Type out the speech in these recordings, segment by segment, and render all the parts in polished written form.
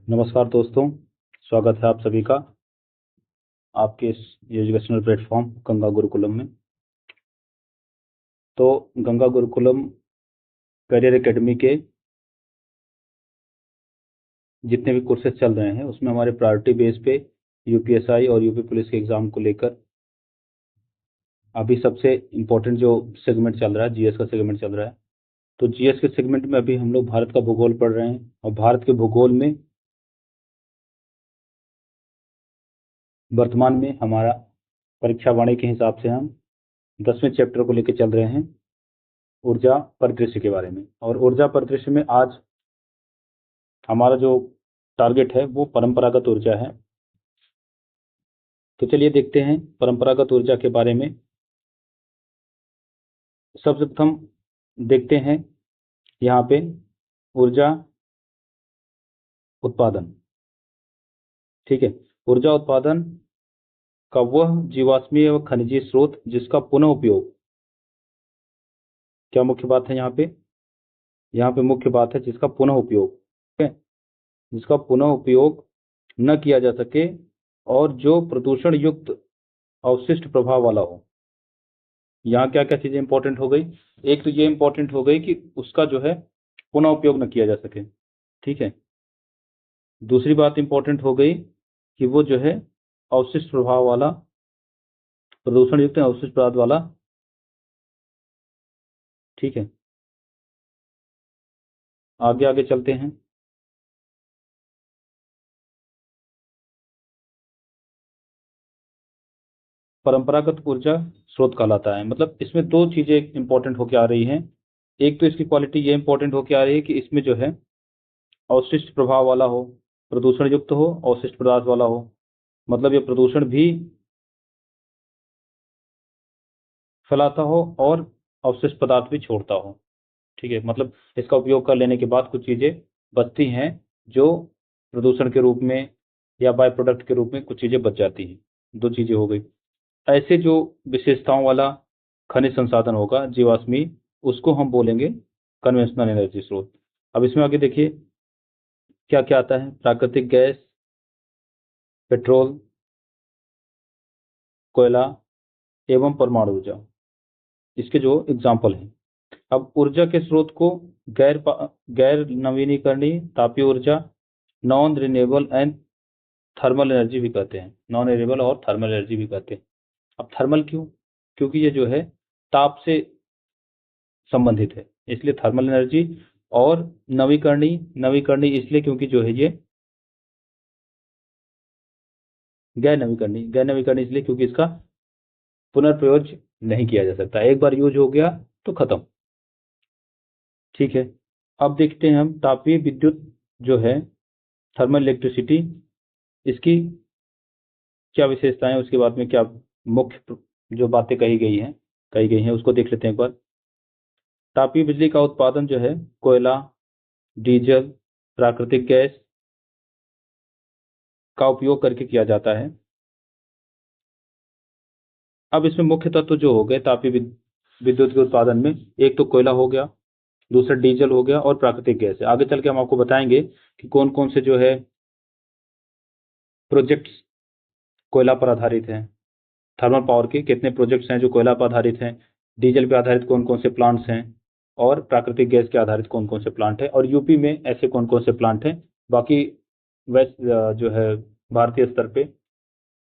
नमस्कार दोस्तों, स्वागत है आप सभी का आपके इस एजुकेशनल प्लेटफॉर्म गंगा गुरुकुलम में। तो गंगा गुरुकुलम करियर एकेडमी के जितने भी कोर्सेज चल रहे हैं उसमें हमारे प्रायोरिटी बेस पे यूपीएसआई और यूपी पुलिस के एग्ज़ाम को लेकर अभी सबसे इम्पोर्टेंट जो सेगमेंट चल रहा है, जीएस का सेगमेंट चल रहा है। तो जीएस के सेगमेंट में अभी हम लोग भारत का भूगोल पढ़ रहे हैं और भारत के भूगोल में वर्तमान में हमारा परीक्षा वाणी के हिसाब से हम 10वें चैप्टर को लेकर चल रहे हैं, ऊर्जा परिदृश्य के बारे में। और ऊर्जा परिदृश्य में आज हमारा जो टारगेट है वो परंपरागत ऊर्जा है। तो चलिए देखते हैं परंपरागत ऊर्जा के बारे में। सबसे प्रथम देखते हैं यहाँ पे ऊर्जा उत्पादन। ठीक है, ऊर्जा उत्पादन का वह जीवाश्मीय व खनिजीय स्रोत जिसका पुनः उपयोग, क्या मुख्य बात है यहाँ पे मुख्य बात है जिसका पुनः उपयोग, ठीक है, जिसका पुनः उपयोग न किया जा सके और जो प्रदूषण युक्त अवशिष्ट प्रभाव वाला हो। यहाँ क्या क्या चीजें इंपॉर्टेंट हो गई? एक तो ये इंपॉर्टेंट हो गई कि उसका जो है पुनः उपयोग न किया जा सके। ठीक है, दूसरी बात इंपॉर्टेंट हो गई कि वो जो है अवशिष्ट प्रभाव वाला, प्रदूषण युक्त अवशिष्ट पदार्थ वाला। ठीक है, आगे आगे चलते हैं। परंपरागत ऊर्जा स्रोत कहलाता है, मतलब इसमें दो चीजें इंपॉर्टेंट होकर आ रही हैं। एक तो इसकी क्वालिटी ये इंपॉर्टेंट होकर आ रही है कि इसमें जो है अवशिष्ट प्रभाव वाला हो, प्रदूषण युक्त हो, अवशिष्ट पदार्थ वाला हो। मतलब ये प्रदूषण भी फैलाता हो और अवशिष्ट पदार्थ भी छोड़ता हो। ठीक है, मतलब इसका उपयोग कर लेने के बाद कुछ चीजें बचती हैं जो प्रदूषण के रूप में या बाय प्रोडक्ट के रूप में कुछ चीजें बच जाती हैं। दो चीजें हो गई। ऐसे जो विशेषताओं वाला खनिज संसाधन होगा जीवाश्मी, उसको हम बोलेंगे कन्वेंशनल एनर्जी स्रोत। अब इसमें आगे देखिए क्या क्या आता है। प्राकृतिक गैस, पेट्रोल, कोयला एवं परमाणु ऊर्जा, इसके जो एग्जाम्पल हैं। अब ऊर्जा के स्रोत को गैर नवीनीकरणीय तापीय ऊर्जा, non renewable and thermal energy भी कहते हैं। नॉन रिन्यूएबल और थर्मल एनर्जी भी कहते हैं। अब थर्मल क्यों? क्योंकि ये जो है ताप से संबंधित है, इसलिए थर्मल एनर्जी। और नवीकरणीय इसलिए क्योंकि जो है ये गैर नवीकरणीय इसलिए क्योंकि इसका पुनर्प्रयोग नहीं किया जा सकता, एक बार यूज हो गया तो खत्म। ठीक है, अब देखते हैं हम तापीय विद्युत जो है थर्मल इलेक्ट्रिसिटी, इसकी क्या विशेषताएं, उसके बाद में क्या मुख्य जो बातें कही गई हैं उसको देख लेते हैं एक बार। तापीय बिजली का उत्पादन जो है कोयला, डीजल, प्राकृतिक गैस का उपयोग करके किया जाता है। अब इसमें मुख्य तत्व जो हो गए तापीय विद्युत के उत्पादन में, एक तो कोयला हो गया, दूसरा डीजल हो गया और प्राकृतिक गैस है। आगे चल के हम आपको बताएंगे कि कौन कौन से जो है प्रोजेक्ट्स कोयला पर आधारित हैं। थर्मल पावर के कितने प्रोजेक्ट्स हैं जो कोयला पर आधारित हैं, डीजल पे आधारित कौन कौन से प्लांट्स हैं, और प्राकृतिक गैस के आधारित कौन कौन से प्लांट हैं, और यूपी में ऐसे कौन कौन से प्लांट हैं। बाकी वेस्ट जो है भारतीय स्तर पे,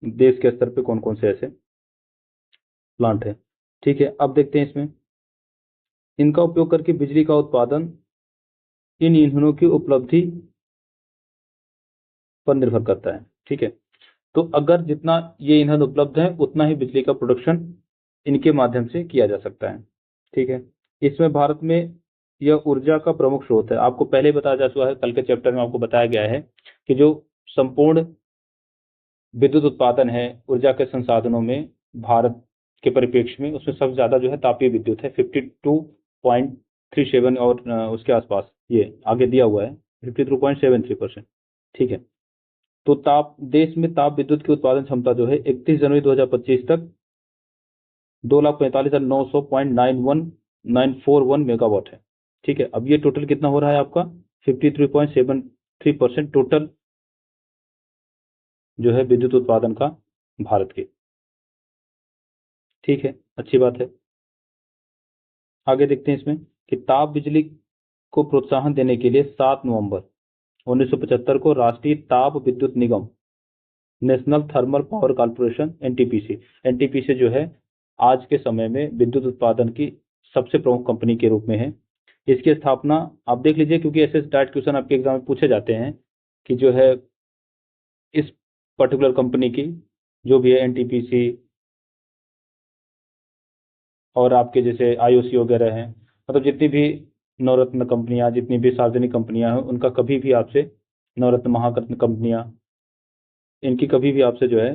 देश के स्तर पे कौन कौन से ऐसे प्लांट है। ठीक है, अब देखते हैं इसमें इनका उपयोग करके बिजली का उत्पादन इन ईंधनों की उपलब्धि पर निर्भर करता है। ठीक है, तो अगर जितना ये ईंधन उपलब्ध है उतना ही बिजली का प्रोडक्शन इनके माध्यम से किया जा सकता है। ठीक है, इसमें भारत में यह ऊर्जा का प्रमुख स्रोत है। आपको पहले ही बताया जा चुका है, कल के चैप्टर में आपको बताया गया है कि जो संपूर्ण विद्युत उत्पादन है ऊर्जा के संसाधनों में भारत के परिप्रेक्ष्य में, उसमें सबसे ज्यादा जो है तापीय विद्युत है 52.37, और उसके आसपास ये आगे दिया हुआ है 53.73%। ठीक है, तो देश में ताप विद्युत की उत्पादन क्षमता जो है 31 जनवरी 2025 तक 2,45,900.941 मेगावाट है। ठीक है, अब ये टोटल कितना हो रहा है आपका 53.73% टोटल जो है विद्युत उत्पादन का भारत के। ठीक है, अच्छी बात है। आगे देखते हैं इसमें कि ताप बिजली को प्रोत्साहन देने के लिए 7 नवंबर 1975 को Rashtriya Tap Vidyut Nigam, national thermal power corporation, NTPC, NTPC जो है आज के समय में विद्युत उत्पादन की सबसे प्रमुख कंपनी के रूप में है। इसकी स्थापना आप देख लीजिए, क्योंकि ऐसे डायरेक्ट क्वेश्चन आपके एग्जाम में पूछे जाते हैं कि जो है इस पर्टिकुलर कंपनी की जो भी है एनटीपीसी और आपके जैसे आईओसी वगैरह हैं, मतलब जितनी भी नवरत्न कंपनियां, जितनी भी सार्वजनिक कंपनियां हैं, उनका कभी भी आपसे, नवरत्न महारत्न कंपनियां, इनकी कभी भी आपसे जो है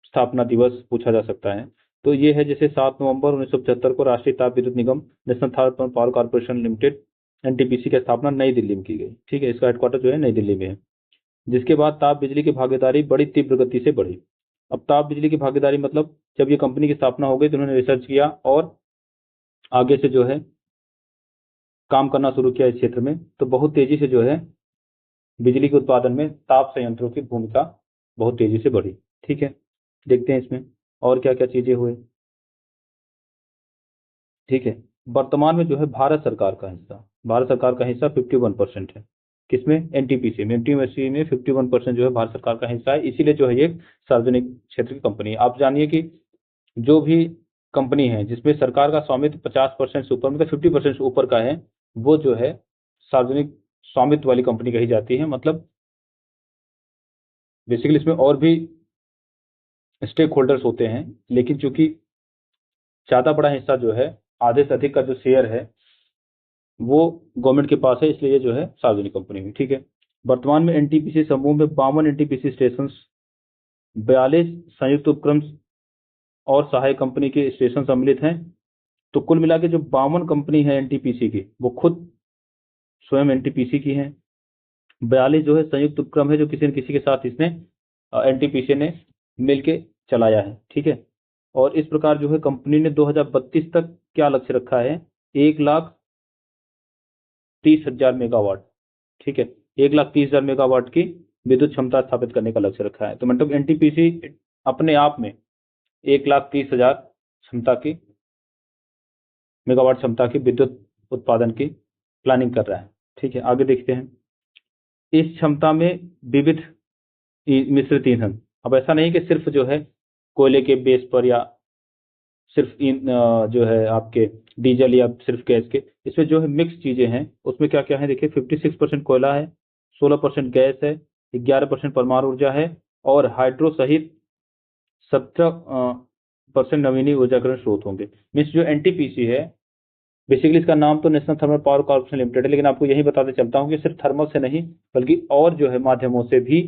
स्थापना दिवस पूछा जा सकता है। तो ये है जैसे 7 नवंबर 1975 को Rashtriya Tap Vidyut Nigam, national thermal power corporation limited, NTPC की स्थापना नई दिल्ली में की गई। ठीक है, इसका हेडक्वार्टर जो है नई दिल्ली में है। जिसके बाद ताप बिजली की भागीदारी बड़ी तीव्र गति से बढ़ी। अब ताप बिजली की भागीदारी मतलब जब ये कंपनी की स्थापना हो गई तो उन्होंने रिसर्च किया और आगे से जो है काम करना शुरू किया इस क्षेत्र में। तो बहुत तेजी से जो है बिजली के उत्पादन में ताप संयंत्रों की भूमिका बहुत तेजी से बढ़ी। ठीक है, देखते हैं इसमें और क्या क्या चीजें हुई। ठीक है, वर्तमान में जो है भारत सरकार का हिस्सा, भारत सरकार का हिस्सा 51% है। किसमें? एनटीपीसी में। एनटीपीसी में 51% जो है भारत सरकार का हिस्सा है, इसीलिए जो है ये सार्वजनिक क्षेत्र की कंपनी है। आप जानिए कि जो भी कंपनी है जिसमें सरकार का स्वामित्व 50% से ऊपर, मतलब 50% से ऊपर का है, वो जो है सार्वजनिक स्वामित्व वाली कंपनी कही जाती है। मतलब बेसिकली इसमें और भी स्टेक होल्डर्स होते हैं, लेकिन चूंकि ज्यादा बड़ा हिस्सा जो है, आधे से अधिक का जो शेयर है वो गवर्नमेंट के पास है, इसलिए ये जो है सार्वजनिक कंपनी हुई। ठीक है, वर्तमान में एनटीपीसी समूह में 52 एनटीपीसी स्टेशन, 42 संयुक्त उपक्रम और सहायक कंपनी के स्टेशन सम्मिलित हैं। तो कुल मिला के जो 52 कंपनी है एनटीपीसी की, वो खुद स्वयं एनटीपीसी की है। 42 जो है संयुक्त उपक्रम है, जो किसी न किसी के साथ इसने एनटीपीसी ने मिलके चलाया है। ठीक है, और इस प्रकार जो है कंपनी ने 2032 तक क्या लक्ष्य रखा है? 1,30,000 मेगावाट। ठीक है, 1,30,000 मेगावाट की विद्युत क्षमता स्थापित करने का लक्ष्य रखा है। तो मतलब एनटीपीसी अपने आप में 1,30,000 क्षमता की, मेगावाट क्षमता की विद्युत उत्पादन की प्लानिंग कर रहा है। ठीक है, आगे देखते हैं। इस क्षमता में विविध मिश्रित ईंधन, अब ऐसा नहीं कि सिर्फ जो है कोयले के बेस पर या सिर्फ जो है आपके डीजल या सिर्फ गैस के, इसमें जो है मिक्स चीजें हैं। उसमें क्या क्या है देखिए, 56% कोयला है, 16% गैस है, 11% परमाणु ऊर्जा है और हाइड्रो सहित 17% नवीनीय ऊर्जाकरण स्रोत होंगे। मीन्स जो एनटीपीसी है, बेसिकली इसका नाम तो national thermal power corporation limited है, लेकिन आपको यही बताते चलता हूँ कि सिर्फ थर्मल से नहीं बल्कि और जो है माध्यमों से भी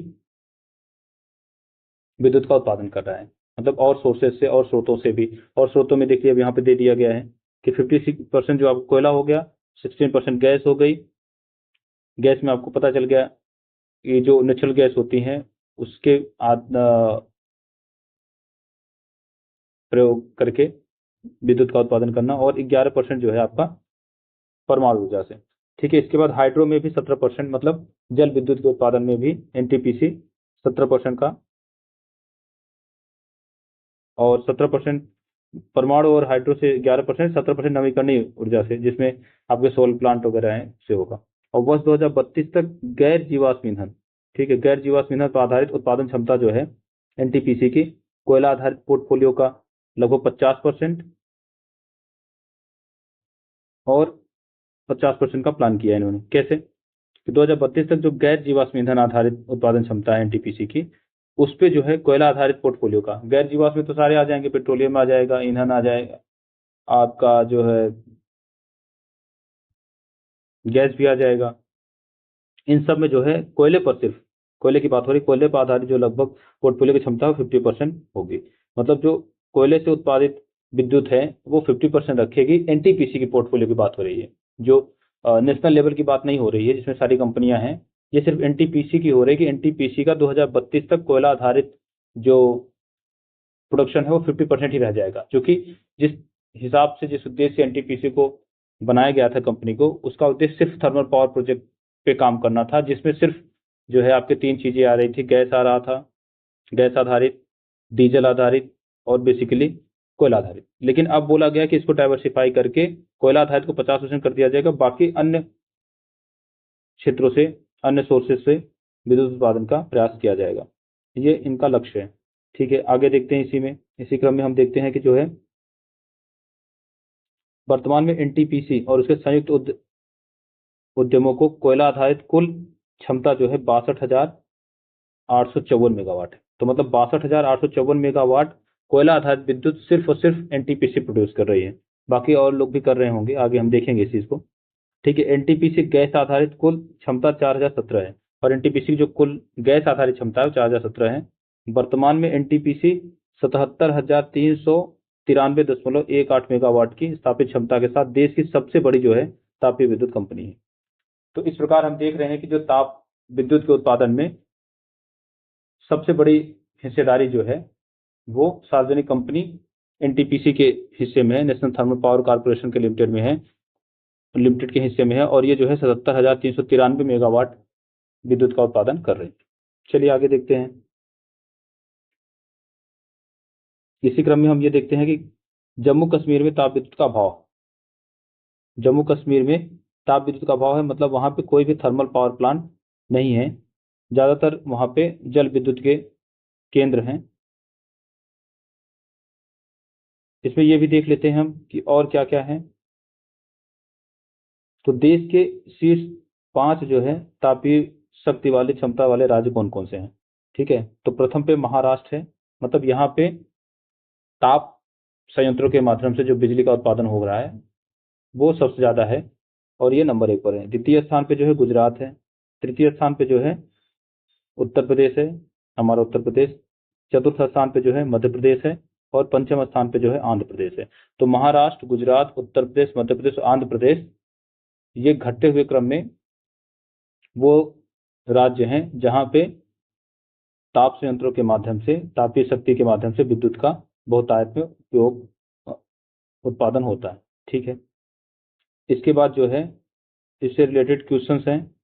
विद्युत का उत्पादन कर रहा है। मतलब और सोर्सेज से और स्रोतों से भी। और स्रोतों में देखिए अब यहाँ पे दे दिया गया है कि 56% जो आपको कोयला हो गया, 16% गैस हो गई। गैस में आपको पता चल गया ये जो नेचुरल गैस होती हैं उसके प्रयोग करके विद्युत का उत्पादन करना, और 11% जो है आपका परमाणु ऊर्जा से। ठीक है, इसके बाद हाइड्रो में भी 17%, मतलब जल विद्युत के उत्पादन में भी एनटीपीसी 17% का, और 17% परमाणु और हाइड्रो से 11%, 17% नवीकरणीय ऊर्जा से, जिसमें आपके सोलर प्लांट वगैरह हैं से होगा। और वर्ष 2032 तक गैर जीवाश्म ईंधन, ठीक है, गैर जीवाश्म ईंधन पर आधारित उत्पादन क्षमता जो है एनटीपीसी की, कोयला आधारित पोर्टफोलियो का लगभग 50% और 50% का प्लान किया है इन्होंने। कैसे कि 2032 तक जो गैर जीवाश्म ईंधन आधारित उत्पादन क्षमता है एनटीपीसी की, उस पे जो है कोयला आधारित पोर्टफोलियो का, गैर जीवाश्म में तो सारे आ जाएंगे, पेट्रोलियम आ जाएगा, ईंधन आ जाएगा, आपका जो है गैस भी आ जाएगा। इन सब में जो है कोयले पर, सिर्फ कोयले की बात हो रही, कोयले पर आधारित जो लगभग पोर्टफोलियो की क्षमता 50% होगी। मतलब जो कोयले से उत्पादित विद्युत है वो 50% रखेगी। एनटीपीसी की पोर्टफोलियो की बात हो रही है, जो नेशनल लेवल की बात नहीं हो रही है जिसमें सारी कंपनियां हैं। ये सिर्फ एनटीपीसी की हो रही है कि एनटीपीसी का 2032 तक कोयला आधारित जो प्रोडक्शन है वो 50% ही रह जाएगा, क्योंकि जिस हिसाब से, जिस उद्देश्य से एनटीपीसी को बनाया गया था कंपनी को, उसका उद्देश्य सिर्फ थर्मल पावर प्रोजेक्ट पे काम करना था, जिसमें सिर्फ जो है आपके तीन चीजें आ रही थी, गैस आ रहा था, गैस आधारित, डीजल आधारित और बेसिकली कोयला आधारित। लेकिन अब बोला गया कि इसको डाइवर्सिफाई करके कोयला आधारित को 50% कर दिया जाएगा, बाकी अन्य क्षेत्रों से, अन्य सोर्सेज से विद्युत उत्पादन का प्रयास किया जाएगा। ये इनका लक्ष्य है। ठीक है, आगे देखते हैं। इसी क्रम में हम देखते हैं कि जो है वर्तमान में एनटीपीसी और उसके संयुक्त उद्यमों को कोयला आधारित कुल क्षमता जो है 62,854 मेगावाट है। तो मतलब 62,854 मेगावाट कोयला आधारित विद्युत सिर्फ और सिर्फ एनटीपीसी प्रोड्यूस कर रही है। बाकी और लोग भी कर रहे होंगे, आगे हम देखेंगे इस चीज को। ठीक है, एनटीपीसी गैस आधारित कुल क्षमता 4017 है, और एनटीपीसी जो कुल गैस आधारित क्षमता है 4017 है। वर्तमान में एनटीपीसी 77,393.18 मेगावाट की स्थापित क्षमता के साथ देश की सबसे बड़ी जो है तापीय विद्युत कंपनी है। तो इस प्रकार हम देख रहे हैं कि जो ताप विद्युत के उत्पादन में सबसे बड़ी हिस्सेदारी जो है वो सार्वजनिक कंपनी एनटीपीसी के हिस्से में है, नेशनल थर्मल पावर कॉर्पोरेशन के लिमिटेड के हिस्से में है, और ये जो है 77,393 मेगावाट विद्युत का उत्पादन कर रही है। चलिए आगे देखते हैं। इसी क्रम में हम ये देखते हैं कि जम्मू कश्मीर में ताप विद्युत का अभाव। जम्मू कश्मीर में ताप विद्युत का अभाव है, मतलब वहां पे कोई भी थर्मल पावर प्लांट नहीं है, ज्यादातर वहां पे जल विद्युत के केंद्र हैं। इसमें ये भी देख लेते हैं हम कि और क्या क्या है। तो देश के शीर्ष 5 जो है तापीय शक्ति वाली क्षमता वाले राज्य कौन कौन से हैं। ठीक है, तो प्रथम पे महाराष्ट्र है, मतलब यहाँ पे ताप संयंत्रों के माध्यम से जो बिजली का उत्पादन हो रहा है वो सबसे ज्यादा है, और ये नंबर 1 पर है। द्वितीय स्थान पे जो है गुजरात है। तृतीय स्थान पे जो है उत्तर प्रदेश है, हमारा उत्तर प्रदेश। चतुर्थ स्थान पे जो है मध्य प्रदेश है, और पंचम स्थान पे जो है आंध्र प्रदेश है। तो महाराष्ट्र, गुजरात, उत्तर प्रदेश, मध्य प्रदेश और आंध्र प्रदेश, ये घटते हुए क्रम में वो राज्य हैं जहां पे ताप संयंत्रों के माध्यम से, तापीय शक्ति के माध्यम से विद्युत का बहुतायत में उपयोग, उत्पादन होता है। ठीक है, इसके बाद जो है इससे रिलेटेड क्वेश्चंस हैं।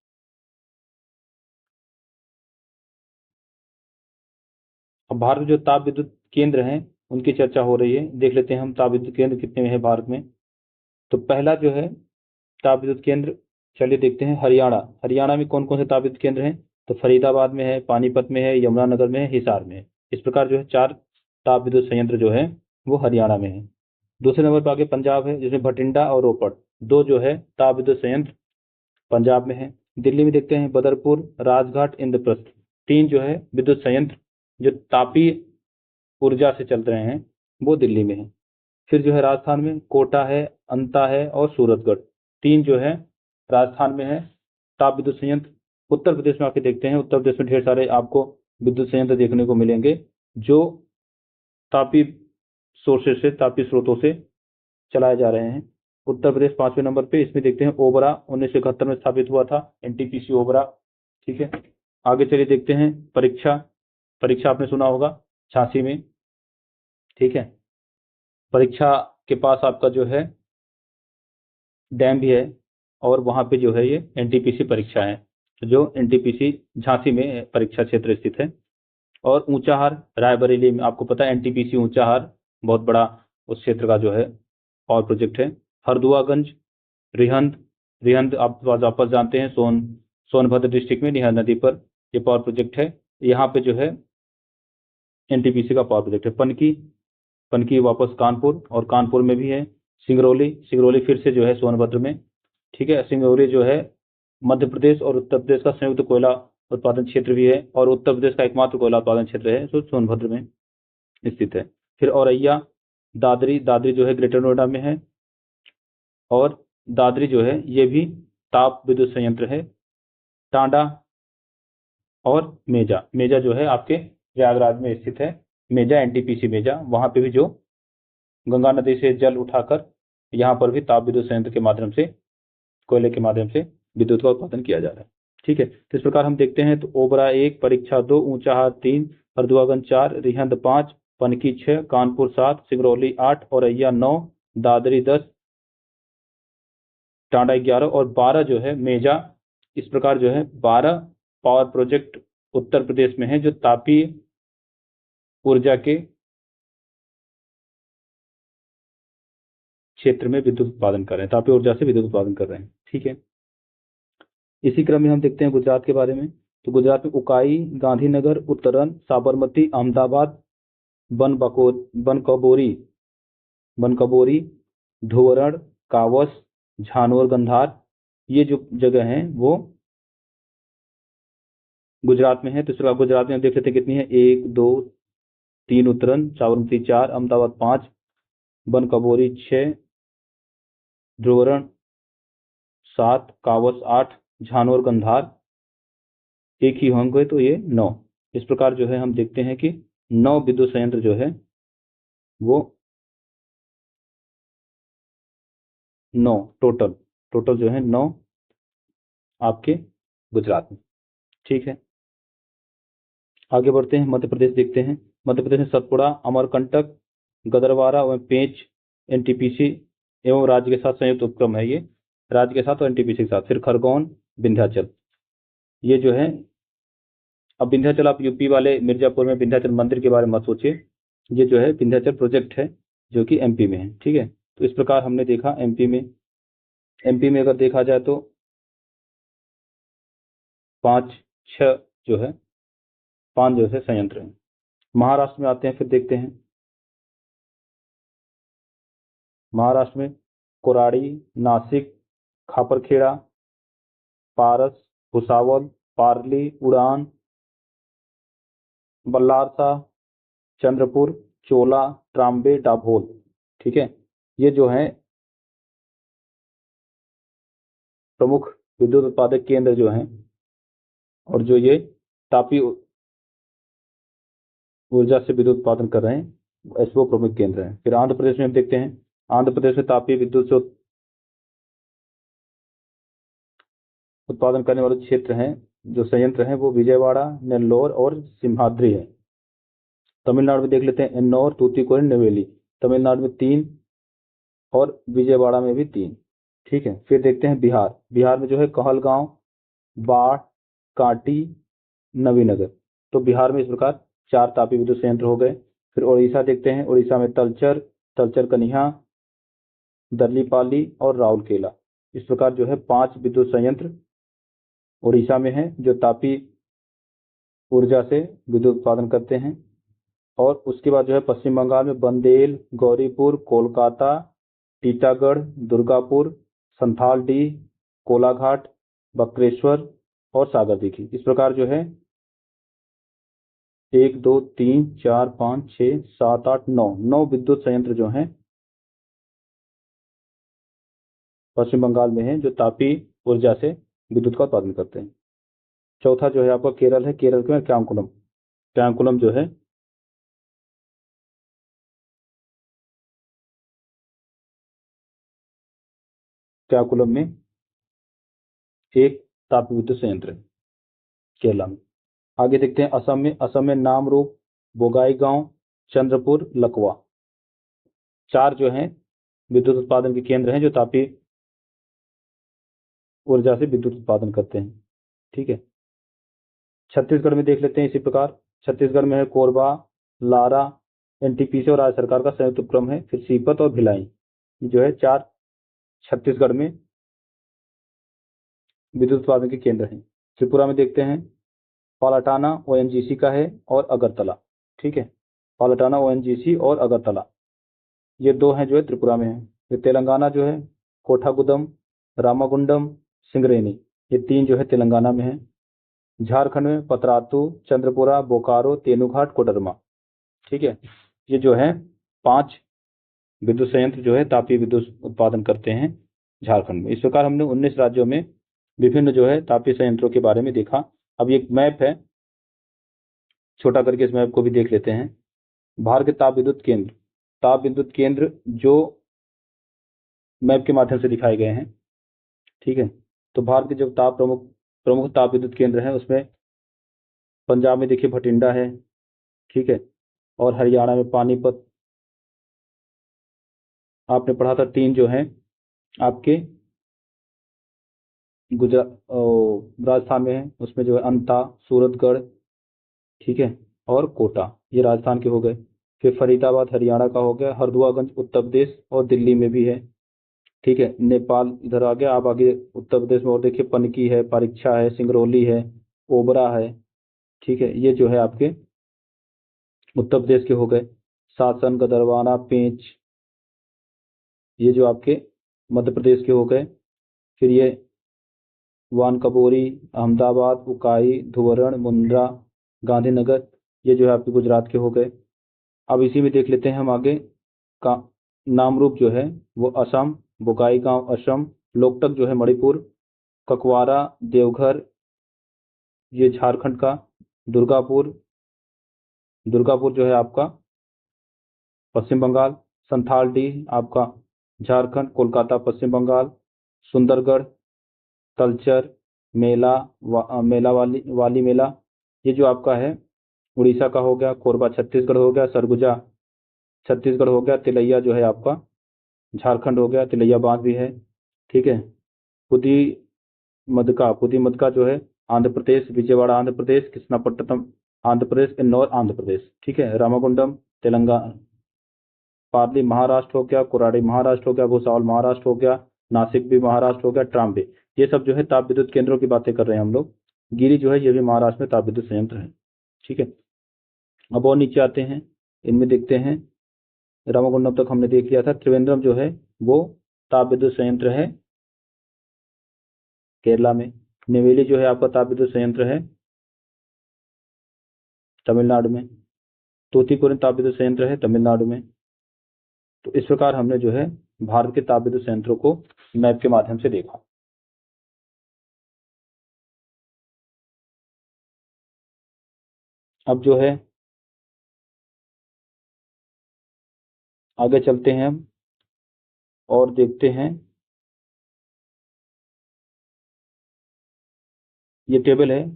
अब भारत में जो ताप विद्युत केंद्र हैं उनकी चर्चा हो रही है। देख लेते हैं हम ताप विद्युत केंद्र कितने में है भारत में। तो पहला जो है ताप विद्युत केंद्र, चलिए देखते हैं। हरियाणा में कौन कौन से ताप विद्युत केंद्र हैं। तो फरीदाबाद में है, पानीपत में है, यमुनानगर में है, हिसार में है। इस प्रकार जो है 4 ताप विद्युत संयंत्र जो है वो हरियाणा में है। दूसरे नंबर पर आगे पंजाब है, जिसमें भटिंडा और रोपड़ 2 जो है ताप विद्युत संयंत्र पंजाब में है। दिल्ली में देखते हैं बदरपुर, राजघाट, इंद्रप्रस्थ 3 जो है विद्युत संयंत्र जो तापीय ऊर्जा से चल रहे हैं वो दिल्ली में है। फिर जो है राजस्थान में कोटा है, अंता है और सूरतगढ़ 3 जो है राजस्थान में है ताप विद्युत संयंत्र। उत्तर प्रदेश में आके देखते हैं, उत्तर प्रदेश में ढेर सारे आपको विद्युत संयंत्र देखने को मिलेंगे जो तापीय सोर्सेस से, तापीय स्रोतों से चलाए जा रहे हैं। उत्तर प्रदेश 5वें नंबर पे। इसमें देखते हैं ओबरा 1971 में स्थापित हुआ था, एनटीपीसी ओबरा। ठीक है, आगे चलिए देखते हैं परीक्षा आपने सुना होगा, झांसी में। ठीक है, परीक्षा के पास आपका जो है डैम भी है, और वहां पे जो है ये एनटीपीसी परीक्षा है, जो एनटीपीसी झांसी में परीक्षा क्षेत्र स्थित है। और ऊंचाहार रायबरेली में, आपको पता है एनटीपीसी ऊंचाहार बहुत बड़ा उस क्षेत्र का जो है पावर प्रोजेक्ट है। हरदुआगंज, रिहंद रिहंद आप वापस जानते हैं, सोनभद्र डिस्ट्रिक्ट में निहर नदी पर ये पावर प्रोजेक्ट है। यहाँ पे जो है एनटीपीसी का पावर प्रोजेक्ट है। पनकी वापस कानपुर, और कानपुर में भी है। सिंगरौली फिर से जो है सोनभद्र में। ठीक है, सिंगरौली जो है मध्य प्रदेश और उत्तर प्रदेश का संयुक्त कोयला उत्पादन क्षेत्र भी है, और उत्तर प्रदेश का एकमात्र कोयला उत्पादन क्षेत्र है जो सोनभद्र में स्थित है। फिर औरैया, दादरी जो है ग्रेटर नोएडा में है, और दादरी जो है ये भी ताप विद्युत संयंत्र है। टांडा और मेजा जो है आपके प्रयागराज में स्थित है। मेजा, एनटीपीसी मेजा, वहां पे भी जो गंगा नदी से जल उठाकर यहाँ पर भी ताप विद्युत संयंत्र के माध्यम से, कोयले के माध्यम से विद्युत का उत्पादन किया जा रहा है। ठीक है, तो इस प्रकार हम देखते हैं। तो ओबरा 1, परीक्षा 2, ऊंचाहार 3, हरदुआगंज 4, रिहंद 5, पनकी 6, कानपुर 7, सिंगरौली 8, औरैया 9, दादरी 10, टांडा 11 और 12 जो है मेजा। इस प्रकार जो है 12 पावर प्रोजेक्ट उत्तर प्रदेश में है जो तापीय ऊर्जा के क्षेत्र में विद्युत उत्पादन कर रहे हैं, तापीय ऊर्जा से विद्युत उत्पादन कर रहे हैं। ठीक है, इसी क्रम में हम देखते हैं गुजरात के बारे में। तो गुजरात में उकाई, गांधीनगर, उत्तरन, साबरमती, अहमदाबाद, बनकबोरी, धोवरण, कावस, झानोर, गंधार, ये जो जगह हैं वो गुजरात में है। तो इसके गुजरात में हम देख लेते हैं कितनी है, 1 2 3 उत्तरन, साबरमती 4, अहमदाबाद 5, बनकबोरी 6, ध्रुवरण 7, कावस 8, झानोर, गंधार एक ही होंगे तो ये 9। इस प्रकार जो है हम देखते हैं कि 9 विद्युत संयंत्र जो है वो 9 टोटल जो है 9 आपके गुजरात में। ठीक है, आगे बढ़ते हैं, मध्य प्रदेश देखते हैं। मध्य प्रदेश में सतपुड़ा, अमरकंटक, गदरवारा एवं पेंच एनटीपीसी एवं राज्य के साथ संयुक्त उपक्रम है। ये राज्य के साथ और एनटीपीसी के साथ। फिर खरगोन, विंध्याचल, ये जो है, अब विंध्याचल आप यूपी वाले मिर्जापुर में विंध्याचल मंदिर के बारे में मत सोचिए, ये जो है विंध्याचल प्रोजेक्ट है जो कि एमपी में है। ठीक है, तो इस प्रकार हमने देखा एमपी में अगर देखा जाए तो 5-6 जो है 5 जो है संयंत्र हैं। महाराष्ट्र में आते हैं, फिर देखते हैं महाराष्ट्र में कोराड़ी, नासिक, खापरखेड़ा, पारस, भुसावल, पारली, उड़ान, बल्लारसा, चंद्रपुर, चोला, ट्राम्बे, डाभोल। ठीक है, ये जो है प्रमुख विद्युत उत्पादक केंद्र जो हैं, और जो ये तापीय ऊर्जा से विद्युत उत्पादन कर रहे हैं, ऐसे वो प्रमुख केंद्र हैं। फिर आंध्र प्रदेश में हम देखते हैं, आंध्र प्रदेश में तापीय विद्युत से उत्पादन करने वाले क्षेत्र हैं, जो संयंत्र हैं वो विजयवाड़ा, नेल्लोर और सिम्हाद्री है। तमिलनाडु में देख लेते हैं, एन्नौर, तूतीकोरिन, नेवेली, तमिलनाडु में 3 और विजयवाड़ा में भी 3। ठीक है, फिर देखते हैं बिहार में जो है कहलगांव, बाढ़, कांटी, नवीनगर। तो बिहार में इस प्रकार 4 तापीय विद्युत संयंत्र हो गए। फिर उड़ीसा देखते हैं, उड़ीसा में तलचर कन्हा, दर्लीपाली और राउरकेला। इस प्रकार जो है 5 विद्युत संयंत्र उड़ीसा में है जो तापीय ऊर्जा से विद्युत उत्पादन करते हैं। और उसके बाद जो है पश्चिम बंगाल में बंदेल, गौरीपुर, कोलकाता, टीटागढ़, दुर्गापुर, संथालडीह, कोलाघाट, बक्रेश्वर और सागरदीघी। इस प्रकार जो है 1 2 3 4 5 6 7 8 9 विद्युत संयंत्र जो हैं पश्चिम बंगाल में हैं जो तापीय ऊर्जा से विद्युत का उत्पादन करते हैं। चौथा जो है आपका केरल है। केरल में क्यांकुलम जो है क्यांकुलम में एक तापीय विद्युत संयंत्र है केरला में। आगे देखते हैं असम में नामरूप, बोगाईगांव, चंद्रपुर, लकवा, 4 जो हैं विद्युत उत्पादन के केंद्र हैं जो तापीय ऊर्जा से विद्युत उत्पादन करते हैं। ठीक है, छत्तीसगढ़ में देख लेते हैं इसी प्रकार। छत्तीसगढ़ में है कोरबा, लारा, एनटीपीसी और राज्य सरकार का संयुक्त उपक्रम है। फिर सीपत और भिलाई जो है 4 छत्तीसगढ़ में विद्युत उत्पादन के केंद्र हैं। त्रिपुरा में देखते हैं पालाटाना ओएनजीसी का है और अगरतला। ठीक है, पालाटाना ओएनजीसी और अगरतला ये 2 हैं जो है त्रिपुरा में है। फिर तेलंगाना जो है कोठागुदम, रामागुंडम, सिंगरेनी, ये 3 जो है तेलंगाना में है। झारखंड में पतरातू, चंद्रपुरा, बोकारो, तेनुघाट, कोडरमा। ठीक है, ये जो है 5 विद्युत संयंत्र जो है तापीय विद्युत उत्पादन करते हैं झारखंड में। इस प्रकार हमने 19 राज्यों में विभिन्न जो है तापीय संयंत्रों के बारे में देखा। अब एक मैप है, छोटा करके इस मैप को भी देख लेते हैं। भारत के ताप विद्युत केंद्र जो मैप के माध्यम से दिखाए गए हैं। ठीक है, तो भारत के जो प्रमुख ताप विद्युत केंद्र हैं उसमें पंजाब में देखिए भटिंडा है। ठीक है, और हरियाणा में पानीपत। आपने पढ़ा था 3 जो हैं आपके गुजरात राजस्थान में है, उसमें जो है अंता, सूरतगढ़। ठीक है, और कोटा, ये राजस्थान के हो गए। फिर फरीदाबाद हरियाणा का हो गया, हरदुआगंज उत्तर प्रदेश और दिल्ली में भी है। ठीक है, नेपाल इधर आ गया। आप आगे उत्तर प्रदेश में और देखिए, पनकी है, परीक्षा है, सिंगरौली है, ओबरा है। ठीक है, ये जो है आपके उत्तर प्रदेश के हो गए। शासन, गदरवाना, पेंच, ये जो आपके मध्य प्रदेश के हो गए। फिर ये वानकबोरी, अहमदाबाद, उकाई, धुवरण, मुंद्रा, गांधीनगर, ये जो है आपके गुजरात के हो गए। अब इसी में देख लेते हैं हम आगे का नामरूप जो है वो असम, बोकाईगांव असम, लोकटक जो है मणिपुर, ककवारा, देवघर, ये झारखंड का, दुर्गापुर, दुर्गापुर जो है आपका पश्चिम बंगाल, संथालडी आपका झारखंड, कोलकाता पश्चिम बंगाल, सुंदरगढ़, तलचर, मेला वाली मेला, ये जो आपका है उड़ीसा का हो गया। कोरबा छत्तीसगढ़ हो गया, सरगुजा छत्तीसगढ़ हो गया, तिलैया जो है आपका झारखंड हो गया, तिलैया बांध भी है। ठीक है, पुदी मदका जो है आंध्र प्रदेश, विजयवाड़ा आंध्र प्रदेश, कृष्णापट्टनम आंध्र प्रदेश, इंदौर आंध्र प्रदेश। ठीक है, रामागुंडम तेलंगाना, पार्ली महाराष्ट्र हो गया, कुराड़ी महाराष्ट्र हो गया, भुसावल महाराष्ट्र हो गया, नासिक भी महाराष्ट्र हो गया, ट्राम्बे, ये सब जो है ताप विद्युत केंद्रों की बातें कर रहे हैं हम लोग। गिरी जो है ये भी महाराष्ट्र में ताप विद्युत संयंत्र है। ठीक है, अब और नीचे आते हैं, इनमें देखते हैं। रामागुंडम तक हमने देख लिया था। त्रिवेंद्रम जो है वो ताप विद्युत संयंत्र है केरला में। नेवेली जो है आपका ताप विद्युत संयंत्र है तमिलनाडु में। तूतीकोरिन ताप विद्युत संयंत्र है तमिलनाडु में। तो इस प्रकार हमने जो है भारत के ताप विद्युत संयंत्रों को मैप के माध्यम से देखा। अब जो है आगे चलते हैं हम और देखते हैं। ये टेबल है,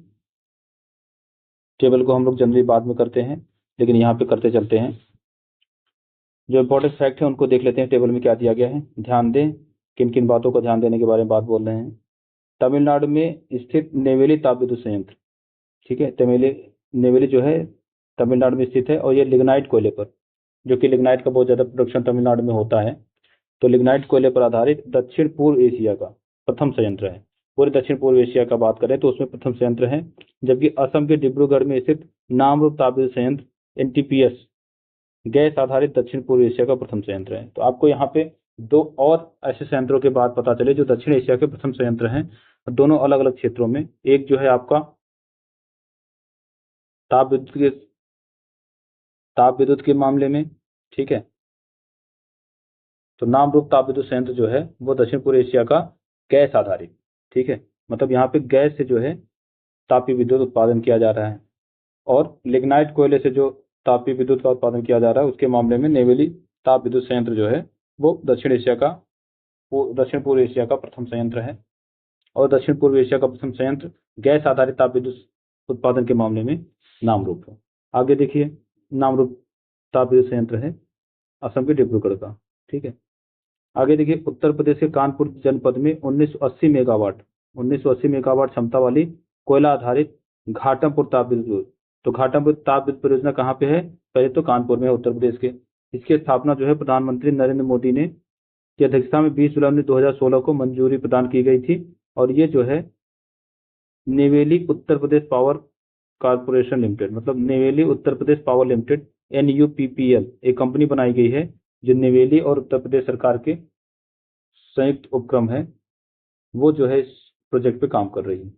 टेबल को हम लोग जनरली बाद में करते हैं, लेकिन यहाँ पे करते चलते हैं। जो इंपॉर्टेंट फैक्ट है उनको देख लेते हैं, टेबल में क्या दिया गया है। ध्यान दें, किन किन बातों को ध्यान देने के बारे में बात बोल रहे हैं। तमिलनाडु में स्थित नेवेली ताप विद्युत संयंत्र, ठीक है, नेवेली जो है तमिलनाडु में स्थित है, और ये लिग्नाइट कोयले पर, जो कि लिग्नाइट का बहुत ज़्यादा प्रोडक्शन तमिलनाडु में होता है, तो लिग्नाइट कोयले पर आधारित दक्षिण पूर्व एशिया का प्रथम संयंत्र है। पूरे दक्षिण पूर्व एशिया का बात करें तो उसमें प्रथम संयंत्र है। जबकि असम के डिब्रूगढ़ में स्थित नामरूप ताप विद्युत संयंत्र एनटीपीएस गैस आधारित दक्षिण पूर्व एशिया का प्रथम संयंत्र है। तो आपको यहाँ पे दो और ऐसे संयंत्रों के बाद पता चले जो दक्षिण एशिया के प्रथम संयंत्र हैं, दोनों अलग अलग क्षेत्रों में। एक जो है आपका ताप विद्युत के मामले में, ठीक है, तो नामरूप ताप विद्युत संयंत्र जो है वो दक्षिण पूर्व एशिया का गैस आधारित, ठीक है, मतलब यहाँ पे गैस से जो है तापीय विद्युत उत्पादन किया जा रहा है। और लिग्नाइट कोयले से जो तापीय विद्युत का उत्पादन किया जा रहा है उसके मामले में नेवेली ताप विद्युत संयंत्र जो है वो दक्षिण पूर्व एशिया का प्रथम संयंत्र है। और दक्षिण पूर्व एशिया का प्रथम संयंत्र गैस आधारित ताप विद्युत उत्पादन के मामले में नामरूप है। आगे देखिए, नामरूप ताप विद्युत संयंत्र है असम के डिब्रूगढ़ का, ठीक है। आगे देखिए, उत्तर प्रदेश के कानपुर जनपद में 1980 मेगावाट क्षमता वाली कोयला आधारित घाटमपुर ताप विद्युत, तो घाटमपुर ताप विद्युत परियोजना कहाँ पे है? पहले तो कानपुर में है, उत्तर प्रदेश के। इसकी स्थापना जो है प्रधानमंत्री नरेंद्र मोदी ने की अध्यक्षता में 20 जुलाई 2016 को मंजूरी प्रदान की गई थी। और ये जो है Neyveli Uttar Pradesh power corporation limited, मतलब Neyveli Uttar Pradesh power limited NUPPL, एक कंपनी बनाई गई है जो नेवेली और उत्तर प्रदेश सरकार के संयुक्त उपक्रम है, वो जो है इस प्रोजेक्ट पे काम कर रही है,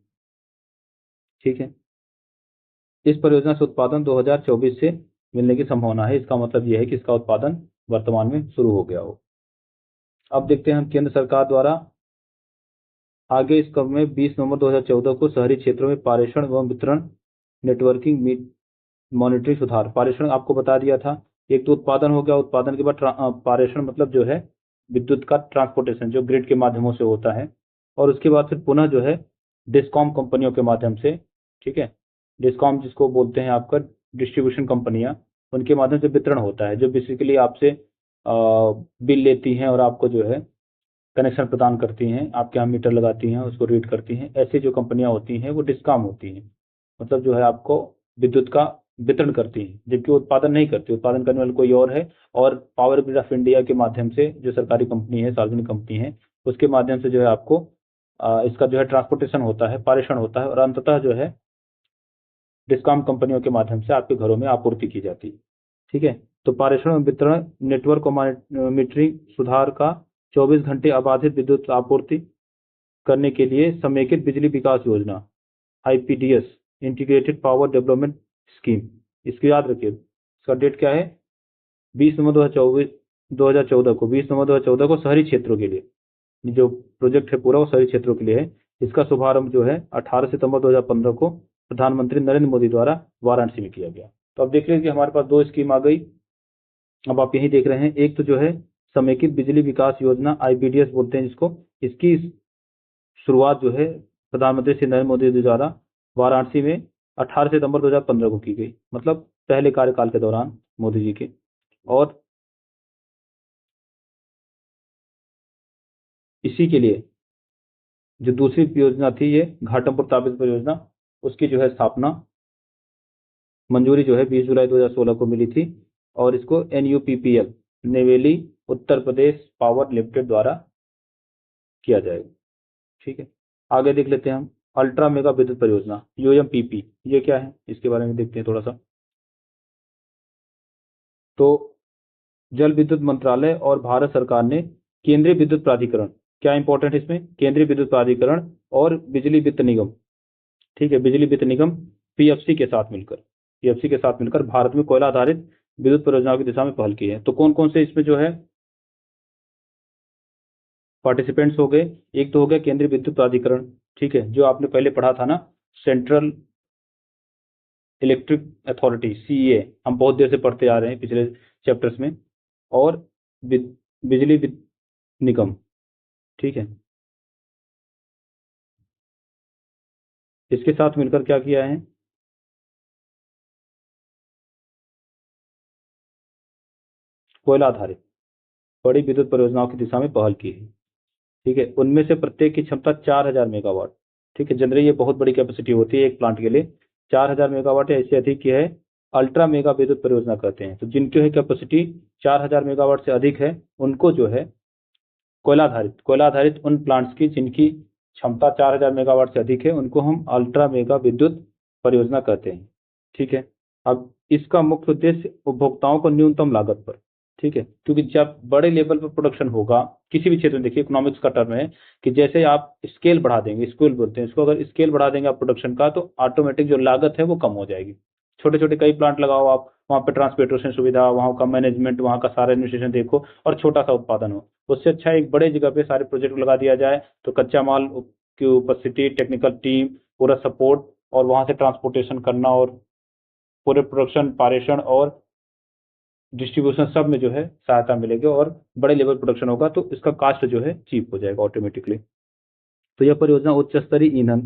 ठीक है। इस परियोजना से उत्पादन 2024 से मिलने की संभावना है। इसका मतलब यह है कि इसका उत्पादन वर्तमान में शुरू हो गया हो। अब देखते हैं हम केंद्र सरकार द्वारा आगे इस क्रम में 20 नवंबर 2014 को शहरी क्षेत्रों में पारेषण एवं वितरण नेटवर्किंग मॉनिटरिंग सुधार। पारेषण आपको बता दिया था, एक तो उत्पादन हो गया, उत्पादन के बाद पारेषण मतलब जो है विद्युत का ट्रांसपोर्टेशन जो ग्रिड के माध्यमों से होता है, और उसके बाद फिर पुनः जो है डिस्कॉम कंपनियों के माध्यम से, ठीक है, डिस्कॉम जिसको बोलते हैं आपका डिस्ट्रीब्यूशन कंपनियां, उनके माध्यम से वितरण होता है, जो बेसिकली आपसे बिल लेती हैं और आपको जो है कनेक्शन प्रदान करती हैं, आपके यहाँ मीटर लगाती हैं, उसको रीड करती हैं। ऐसी जो कंपनियां होती हैं वो डिस्कॉम होती हैं, मतलब जो है आपको विद्युत का वितरण करती है, जबकि वो उत्पादन नहीं करती, उत्पादन करने वाला कोई और है। और पावर ग्रिड ऑफ इंडिया के माध्यम से, जो सरकारी कंपनी है, सार्वजनिक कंपनी है, उसके माध्यम से जो है आपको इसका जो है ट्रांसपोर्टेशन होता है, पारेषण होता है, और अंततः जो है डिस्कॉम कंपनियों के माध्यम से आपके घरों में आपूर्ति की जाती है। ठीक है, तो पारेषण और वितरण नेटवर्क मॉनिटरिंग सुधार का 24 घंटे अबाधित विद्युत आपूर्ति करने के लिए समेकित बिजली विकास योजना IPDS, integrated power development scheme, इसको याद रखिए। इसका डेट क्या है? 20 नवंबर 2014 को, 20 नवंबर 2014 को शहरी क्षेत्रों के लिए जो प्रोजेक्ट है पूरा वो शहरी क्षेत्रों के लिए है। इसका शुभारंभ जो है 18 सितंबर 2015 को प्रधानमंत्री नरेंद्र मोदी द्वारा वाराणसी में किया गया। तो अब देख लीजिए हमारे पास दो स्कीम आ गई। अब आप यही देख रहे हैं, एक तो जो है समेकित बिजली विकास योजना IPDS बोलते हैं जिसको, इसकी शुरुआत जो है प्रधानमंत्री श्री नरेंद्र मोदी द्वारा वाराणसी में 18 सितंबर 2015 को की गई, मतलब पहले कार्यकाल के दौरान मोदी जी के। और इसी के लिए जो दूसरी योजना थी, ये घाटमपुर ताप्ती परियोजना, उसकी जो है स्थापना मंजूरी जो है 20 जुलाई 2016 को मिली थी, और इसको NUPPL, Neyveli Uttar Pradesh power limited द्वारा किया जाएगा। ठीक है, आगे देख लेते हैं हम अल्ट्रा मेगा विद्युत परियोजना UMPP, ये क्या है इसके बारे में देखते हैं थोड़ा सा। तो जल विद्युत मंत्रालय और भारत सरकार ने केंद्रीय विद्युत प्राधिकरण, क्या इंपॉर्टेंट है इसमें, केंद्रीय विद्युत प्राधिकरण और बिजली वित्त निगम, ठीक है, बिजली वित्त निगम PFC के साथ मिलकर भारत में कोयला आधारित विद्युत परियोजनाओं की दिशा में पहल की है। तो कौन कौन से इसमें जो है पार्टिसिपेंट्स हो गए? एक तो हो गया केंद्रीय विद्युत प्राधिकरण, ठीक है, जो आपने पहले पढ़ा था ना, सेंट्रल इलेक्ट्रिक अथॉरिटी CEA, हम बहुत देर से पढ़ते आ रहे हैं पिछले चैप्टर्स में। और बिजली वित्त निगम, ठीक है, इसके साथ मिलकर क्या किया है, कोयला आधारित बड़ी विद्युत परियोजनाओं की दिशा में पहल की है। ठीक है, उनमें से प्रत्येक की क्षमता 4000 मेगावाट, ठीक है, जनरली ये बहुत बड़ी कैपेसिटी होती है एक प्लांट के लिए, 4000 मेगावाट या इससे अधिक की है अल्ट्रा मेगा विद्युत परियोजना कहते हैं। तो जिनकी है कैपेसिटी 4000 मेगावाट से अधिक है, उनको जो है कोयला आधारित उन प्लांट्स की जिनकी क्षमता 4000 मेगावाट से अधिक है, उनको हम अल्ट्रा मेगा विद्युत परियोजना कहते हैं। ठीक है, अब इसका मुख्य उद्देश्य उपभोक्ताओं को न्यूनतम लागत पर, ठीक है, क्योंकि जब बड़े लेवल पर प्रोडक्शन होगा किसी भी क्षेत्र में, देखिए इकोनॉमिक्स का टर्म है कि जैसे आप स्केल बढ़ा देंगे, स्केल बोलते हैं इसको, अगर स्केल बढ़ा देंगे आप प्रोडक्शन का, तो ऑटोमेटिक जो लागत है वो कम हो जाएगी। छोटे छोटे कई प्लांट लगाओ आप, वहाँ पे ट्रांसपोर्टेशन सुविधा, वहाँ का मैनेजमेंट, वहाँ का सारा एडमिनिस्ट्रेशन देखो, और छोटा सा उत्पादन हो। उससे अच्छा एक बड़े जगह पे सारे प्रोजेक्ट लगा दिया जाए, तो कच्चा माल की उपस्थिति, टेक्निकल टीम, पूरा सपोर्ट, और वहाँ से ट्रांसपोर्टेशन करना, और पूरे प्रोडक्शन, पारेषण और डिस्ट्रीब्यूशन सब में जो है सहायता मिलेगी, और बड़े लेवल प्रोडक्शन होगा तो इसका कास्ट जो है चीप हो जाएगा ऑटोमेटिकली। तो यह परियोजना उच्च स्तरीय ईंधन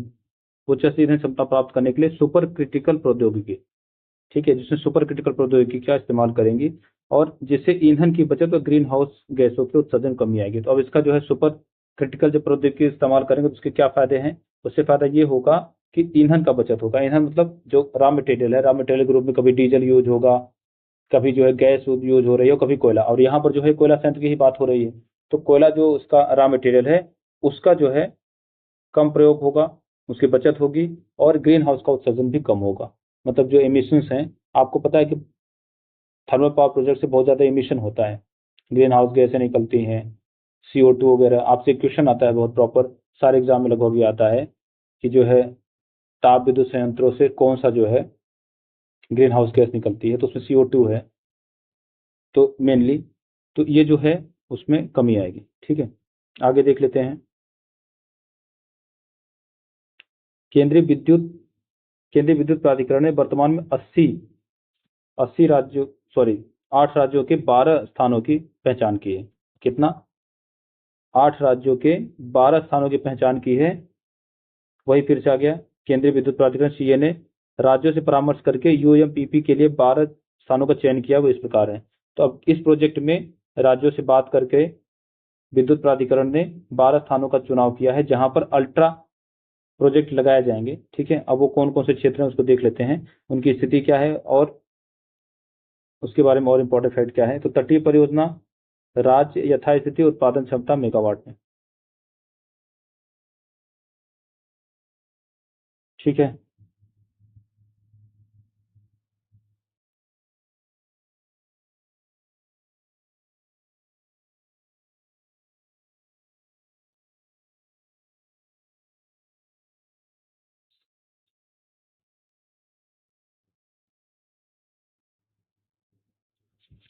क्षमता प्राप्त करने के लिए सुपर क्रिटिकल प्रौद्योगिकी, ठीक है, जिसमें सुपर क्रिटिकल प्रौद्योगिकी का इस्तेमाल करेंगी, और जिससे ईंधन की बचत और ग्रीन हाउस गैसों के उत्सर्जन कमी आएगी। तो अब इसका जो है सुपर क्रिटिकल जो प्रौद्योगिकी इस्तेमाल करेंगे तो उसके क्या फायदे हैं? उससे फायदा ये होगा कि ईंधन का बचत होगा। ईंधन मतलब जो रॉ मटेरियल है, रॉ मटेरियल के रूप में कभी डीजल यूज होगा, कभी जो है गैस यूज हो रही है, कभी कोयला, और यहाँ पर जो है कोयला संयंत्र की ही बात हो रही है। तो कोयला जो उसका रॉ मटेरियल है उसका जो है कम प्रयोग होगा, उसकी बचत होगी, और ग्रीन हाउस का उत्सर्जन भी कम होगा। मतलब जो एमिशंस हैं, आपको पता है कि थर्मल पावर प्रोजेक्ट से बहुत ज़्यादा एमिशन होता है, ग्रीन हाउस गैसें निकलती हैं, CO2 वगैरह। आपसे क्वेश्चन आता है बहुत प्रॉपर, सारे एग्जाम में लगभग ये आता है कि जो है ताप विद्युत संयंत्रों से कौन सा जो है ग्रीन हाउस गैस निकलती है, तो उसमें CO2 है, तो मेनली तो ये जो है उसमें कमी आएगी। ठीक है, आगे देख लेते हैं। केंद्रीय विद्युत प्राधिकरण ने वर्तमान में 8 राज्यों के 12 स्थानों की पहचान की है। कितना? 8 राज्यों के 12 स्थानों की पहचान की है। वही फिर से आ गया, केंद्रीय विद्युत प्राधिकरण CEA ने राज्यों से परामर्श करके UMPP के लिए 12 स्थानों का चयन किया, वो इस प्रकार है। तो अब इस प्रोजेक्ट में राज्यों से बात करके विद्युत प्राधिकरण ने 12 स्थानों का चुनाव किया है, जहां पर अल्ट्रा प्रोजेक्ट लगाए जाएंगे। ठीक है, अब वो कौन कौन से क्षेत्र हैं उसको देख लेते हैं, उनकी स्थिति क्या है और उसके बारे में और इम्पोर्टेंट फैक्ट क्या है। तो तटीय परियोजना राज्य यथास्थिति उत्पादन क्षमता मेगावाट में। ठीक है,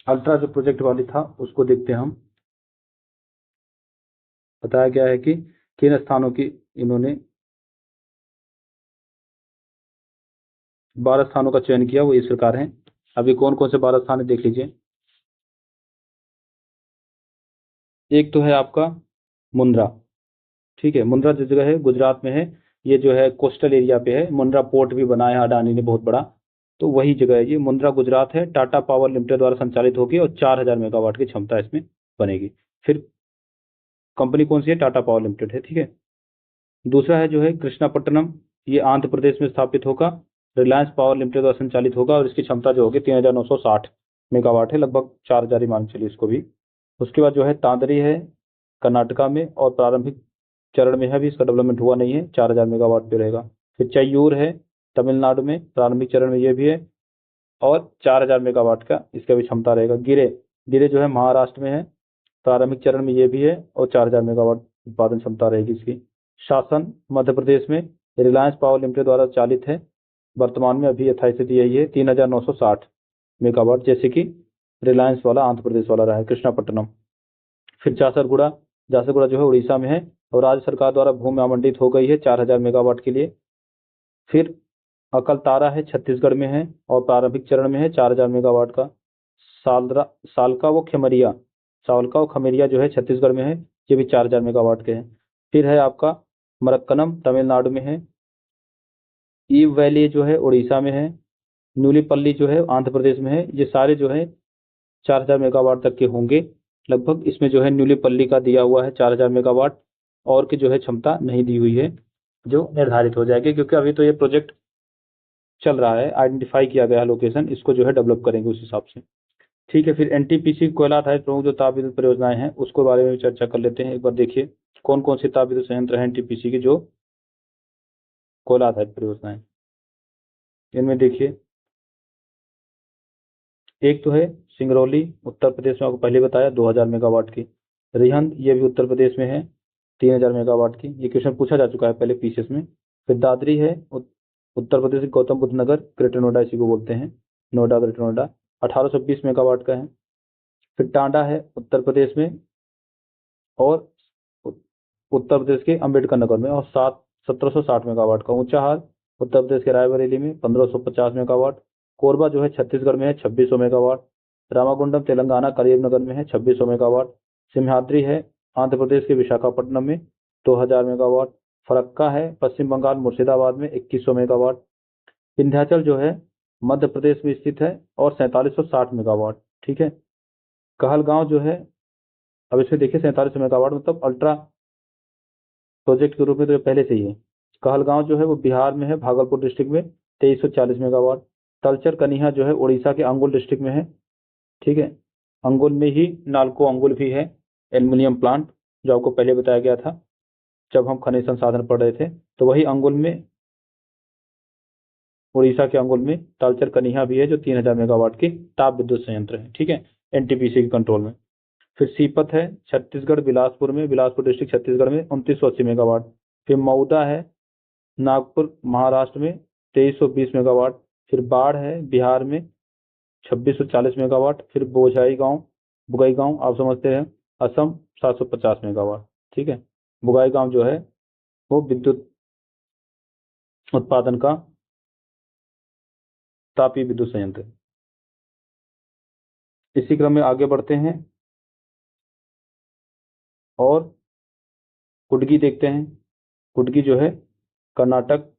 अल्ट्रा जो प्रोजेक्ट वाली था उसको देखते हैं हम। बताया गया है कि किन स्थानों की इन्होंने 12 स्थानों का चयन किया, वो इस प्रकार हैं। अभी कौन कौन से 12 स्थान है देख लीजिए। एक तो है आपका मुंद्रा। ठीक है, मुंद्रा जो जगह है गुजरात में है, ये जो है कोस्टल एरिया पे है, मुंद्रा पोर्ट भी बनाया है अडानी ने बहुत बड़ा, तो वही जगह है ये। मुंद्रा गुजरात है, टाटा पावर लिमिटेड द्वारा संचालित होगी और 4000 मेगावाट की क्षमता इसमें बनेगी। फिर कंपनी कौन सी है, टाटा पावर लिमिटेड है। ठीक है, दूसरा है जो है कृष्णापट्टनम, ये आंध्र प्रदेश में स्थापित होगा, रिलायंस पावर लिमिटेड द्वारा संचालित होगा और इसकी क्षमता जो होगी 3960 मेगावाट है, लगभग 4000 ही मान चलिए इसको भी। उसके बाद जो है तांदरी है कर्नाटका में और प्रारंभिक चरण में है, अभी इसका डेवलपमेंट हुआ नहीं है, 4000 मेगावाट पे रहेगा। फिर चैयूर है तमिलनाडु में, प्रारंभिक चरण में ये भी है और 4000 मेगावाट का इसका भी क्षमता रहेगा। गिरे गिरे जो है महाराष्ट्र में है, प्रारंभिक चरण में ये भी है और 4000 मेगावाट उत्पादन क्षमता रहेगी इसकी। शासन मध्य प्रदेश में रिलायंस पावर लिमिटेड द्वारा चालित है, वर्तमान में अभी यथास्थिति यही है 3960 मेगावाट, जैसे कि रिलायंस वाला आंध्र प्रदेश वाला रहा है कृष्णापट्टनम। फिर जासरगुड़ा, जासरगुड़ा जो है उड़ीसा में है और राज्य सरकार द्वारा भूमि आवंटित हो गई है 4000 मेगावाट के लिए। फिर अकलतारा है छत्तीसगढ़ में है और प्रारंभिक चरण में है 4000 मेगावाट का। सालरा सालका व खमरिया सालका व खमेरिया जो है छत्तीसगढ़ में है, ये भी 4000 मेगावाट के हैं। फिर है आपका मरक्कनम तमिलनाडु में है, ईव वैली जो है उड़ीसा में है, न्यूलीपल्ली जो है आंध्र प्रदेश में है। ये सारे जो है 4000 मेगावाट तक के होंगे लगभग। इसमें जो है न्यूलीपल्ली का दिया हुआ है 4000 मेगावाट, और की जो है क्षमता नहीं दी हुई है, जो निर्धारित हो जाएगी क्योंकि अभी तो ये प्रोजेक्ट चल रहा है, आइडेंटिफाई किया गया है लोकेशन, इसको जो है डेवलप करेंगे उस हिसाब से। ठीक है, फिर एनटीपीसी कोयला आधारित प्रमुख जो ताप विद्युत परियोजनाएं हैं उसके बारे में भी चर्चा कर लेते हैं। एक बार देखिए कौन कौन सी ताप विद्युत संयंत्र हैं एनटीपीसी की जो कोयला आधारित परियोजनाएं। इनमें देखिए एक तो है सिंगरौली उत्तर प्रदेश में, आपको पहले बताया 2000 मेगावाट की। रिहंद ये भी उत्तर प्रदेश में है 3000 मेगावाट की, ये क्वेश्चन पूछा जा चुका है पहले पीसीएस में। फिर दादरी है उत्तर प्रदेश के गौतम बुद्ध नगर, ग्रेटर नोएडा इसी को बोलते हैं, नोएडा ग्रेटर नोएडा, 1820 मेगावाट का है। फिर टांडा है उत्तर प्रदेश में और उत्तर प्रदेश के अंबेडकर नगर में और 1760 मेगावाट का। ऊंचाहार उत्तर प्रदेश के रायबरेली में 1550 मेगावाट। कोरबा जो है छत्तीसगढ़ में है 2600 मेगावाट। रामागुंडम तेलंगाना करीमनगर में है 2600 मेगावाट। सिमहाद्री है आंध्र प्रदेश के विशाखापट्टनम में 2000 मेगावाट। फरक्का है पश्चिम बंगाल मुर्शिदाबाद में 2100 मेगावाट। विंध्याचल जो है मध्य प्रदेश में स्थित है और 4760 मेगावाट। ठीक है, कहलगांव जो है, अब इसमें देखिए 4700 मेगावाट मतलब अल्ट्रा प्रोजेक्ट के रूप में तो ये पहले से ही है। कहलगांव जो है वो बिहार में है, भागलपुर डिस्ट्रिक्ट में 2340 मेगावाट। तलचर कनिहा जो है उड़ीसा के अंगुल डिस्ट्रिक्ट में है। ठीक है, अंगुल में ही नालको अंगुल भी है एल्युमिनियम प्लांट, जो आपको पहले बताया गया था जब हम खनिज संसाधन पढ़ रहे थे, तो वही अंगुल में, उड़ीसा के अंगुल में तालचर कनिहा भी है जो 3000 मेगावाट की ताप विद्युत संयंत्र है। ठीक है, एनटीपीसी के कंट्रोल में। फिर सीपत है छत्तीसगढ़ बिलासपुर में, बिलासपुर डिस्ट्रिक्ट छत्तीसगढ़ में 2980 मेगावाट। फिर मऊदा है नागपुर महाराष्ट्र में 2320 मेगावाट। फिर बाढ़ है बिहार में 2640 मेगावाट। फिर बुगाई गांव आप समझते हैं असम 750 मेगावाट। ठीक है, बुगाई गांव जो है वो विद्युत उत्पादन का तापीय विद्युत संयंत्र है। इसी क्रम में आगे बढ़ते हैं और कुडगी देखते हैं। कुडगी जो है कर्नाटक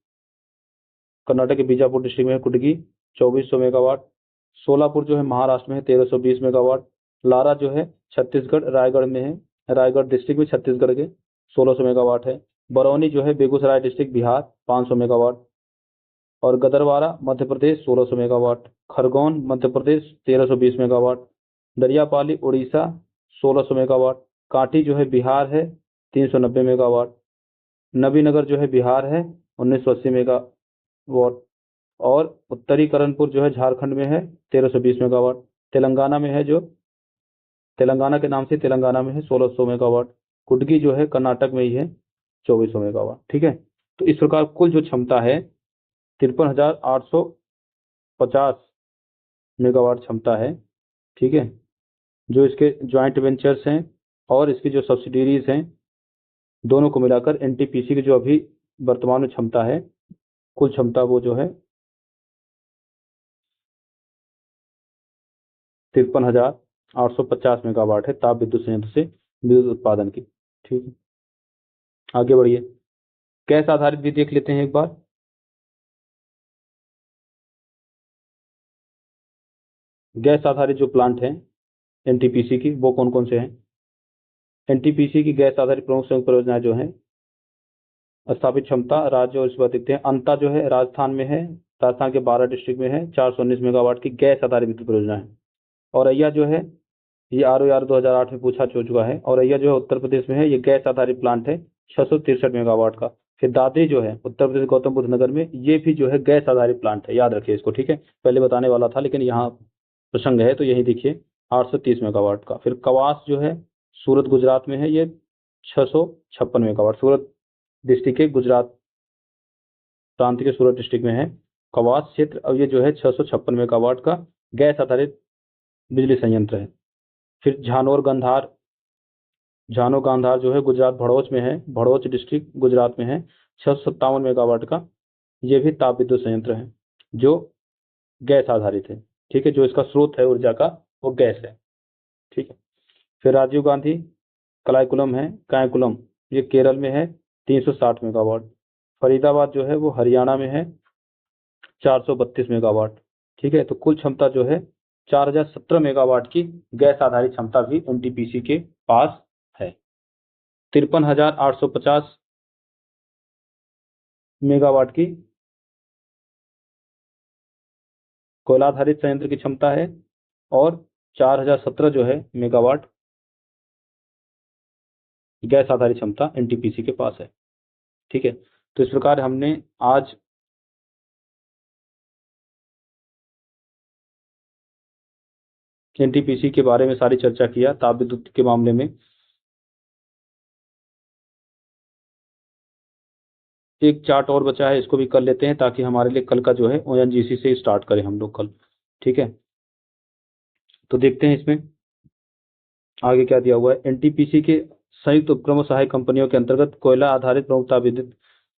कर्नाटक के बीजापुर डिस्ट्रिक्ट में है कुडगी, 2400 मेगावाट। सोलापुर जो है महाराष्ट्र में है 1320 मेगावाट। लारा जो है छत्तीसगढ़ रायगढ़ में है, रायगढ़ डिस्ट्रिक्ट में छत्तीसगढ़ के 1600 मेगावाट है। बरौनी जो है बेगूसराय डिस्ट्रिक्ट बिहार 500 मेगावाट, और गदरवारा Madhya Pradesh 1600 megawatt, Khargone Madhya Pradesh 1320 megawatt, दरियापाली Orissa 1600 megawatt, Kanti जो है बिहार है 390 मेगावाट, नबीनगर जो है बिहार है 1980 मेगावाट, और उत्तरी करणपुर जो है झारखंड में है 1320 मेगावाट, तेलंगाना में है जो तेलंगाना के नाम से तेलंगाना में है 1600 मेगावाट, कुडगी जो है कर्नाटक में ही है 2400 मेगावाट। ठीक है, तो इस प्रकार कुल जो क्षमता है 53,850 मेगावाट क्षमता है। ठीक है, जो इसके ज्वाइंट वेंचर्स हैं और इसकी जो सब्सिडीरीज हैं दोनों को मिलाकर एनटीपीसी की जो अभी वर्तमान में क्षमता है, कुल क्षमता वो जो है 53,850 मेगावाट है ताप विद्युत संयंत्र से विद्युत उत्पादन की। ठीक है, आगे बढ़िए, गैस आधारित भी देख लेते हैं एक बार। गैस आधारित जो प्लांट हैं एनटीपीसी की वो कौन कौन से हैं? एनटीपीसी की गैस आधारित प्रमुख संयुक्त परियोजनाएं जो हैं, स्थापित क्षमता राज्य, और इस बार देखते हैं अंता जो है राजस्थान में है, राजस्थान के 12 डिस्ट्रिक्ट में है, 419 मेगावाट की गैस आधारित विद्युत परियोजना है। औरैया जो है ये ROR 2008 में पूछा हो चुका है, औरैया जो है उत्तर प्रदेश में है, ये गैस आधारित प्लांट है 663 मेगावाट का। फिर दादरी जो है उत्तर प्रदेश गौतम बुद्ध नगर में, ये भी जो है गैस आधारित प्लांट है, याद रखिए इसको। ठीक है, पहले बताने वाला था लेकिन यहाँ प्रसंग है तो यही देखिए 830 मेगावाट का। फिर कवास जो है सूरत गुजरात में है, ये 656 मेगावाट, सूरत डिस्ट्रिक्ट के गुजरात प्रांत के सूरत डिस्ट्रिक्ट में है कवास क्षेत्र, और ये जो है 656 मेगावाट का गैस आधारित बिजली संयंत्र है। फिर झानो गांधार जो है गुजरात भड़ोच में है, भड़ोच डिस्ट्रिक्ट गुजरात में है, 657 मेगावाट का, ये भी ताप विद्युत संयंत्र है जो गैस आधारित है। ठीक है, जो इसका स्रोत है ऊर्जा का वो गैस है। ठीक है, फिर राजीव गांधी कायकुलम ये केरल में है 360 मेगावाट, फरीदाबाद जो है वो हरियाणा में है 432 मेगावाट। ठीक है, तो कुल क्षमता जो है 4017 मेगावाट की गैस आधारित क्षमता भी एनटीपीसी के पास है। 53,850 मेगावाट की कोयला आधारित संयंत्र की क्षमता है, और 4017 जो है मेगावाट गैस आधारित क्षमता एनटीपीसी के पास है। ठीक है, तो इस प्रकार हमने आज एनटीपीसी के बारे में सारी चर्चा किया। ताप विद्युत के मामले में एक चार्ट और बचा है, इसको भी कर लेते हैं ताकि हमारे लिए कल का जो है ओएनजीसी से स्टार्ट करें हम लोग कल। ठीक है, तो देखते हैं इसमें आगे क्या दिया हुआ है। एनटीपीसी के संयुक्त उपक्रम सहायक कंपनियों के अंतर्गत कोयला आधारित प्रमुख ताप विद्युत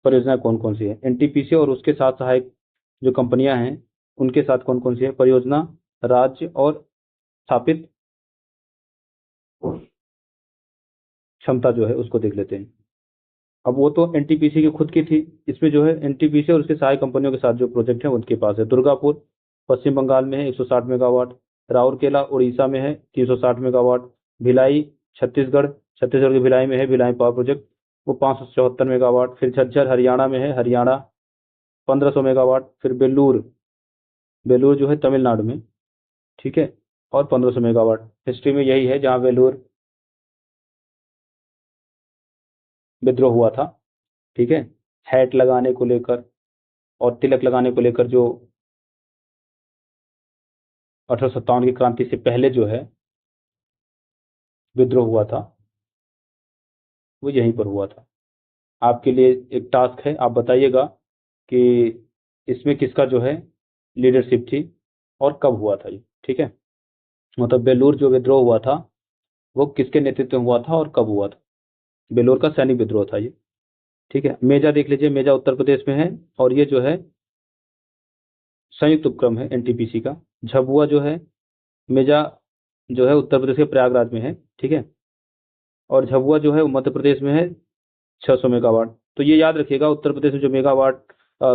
परियोजनाएं कौन कौन सी है? एनटीपीसी और उसके साथ सहायक जो कंपनियां हैं उनके साथ कौन कौन सी है परियोजना, राज्य और स्थापित क्षमता जो है उसको देख लेते हैं। अब वो तो एनटीपीसी की खुद की थी, इसमें जो है एनटीपीसी और उसके सहायक कंपनियों के साथ जो प्रोजेक्ट है उनके पास है। दुर्गापुर पश्चिम बंगाल में है 160 मेगावाट, राउरकेला उड़ीसा में है 360 मेगावाट, भिलाई छत्तीसगढ़ के भिलाई में है भिलाई पावर प्रोजेक्ट, वो 574 मेगावाट। फिर झज्जर हरियाणा में है, हरियाणा 1500 मेगावाट। फिर बेलूर जो है तमिलनाडु में, ठीक है, और 1500 मेगावाट। हिस्ट्री में यही है जहाँ वेलूर विद्रोह हुआ था। ठीक है, हैट लगाने को लेकर और तिलक लगाने को लेकर जो 1857 की क्रांति से पहले जो है विद्रोह हुआ था वो यहीं पर हुआ था। आपके लिए एक टास्क है, आप बताइएगा कि इसमें किसका जो है लीडरशिप थी और कब हुआ था ये। ठीक है, मतलब बेलूर जो विद्रोह हुआ था वो किसके नेतृत्व में हुआ था और कब हुआ था? बेलूर का सैनिक विद्रोह था ये। ठीक है, मेजा देख लीजिए, मेजा उत्तर प्रदेश में है और ये जो है संयुक्त उपक्रम है एनटीपीसी का। झबुआ जो है मेजा जो है उत्तर प्रदेश के प्रयागराज में है। ठीक है, और झबुआ जो है वो मध्य प्रदेश में है 600 मेगावाट। तो ये याद रखिएगा, उत्तर प्रदेश में जो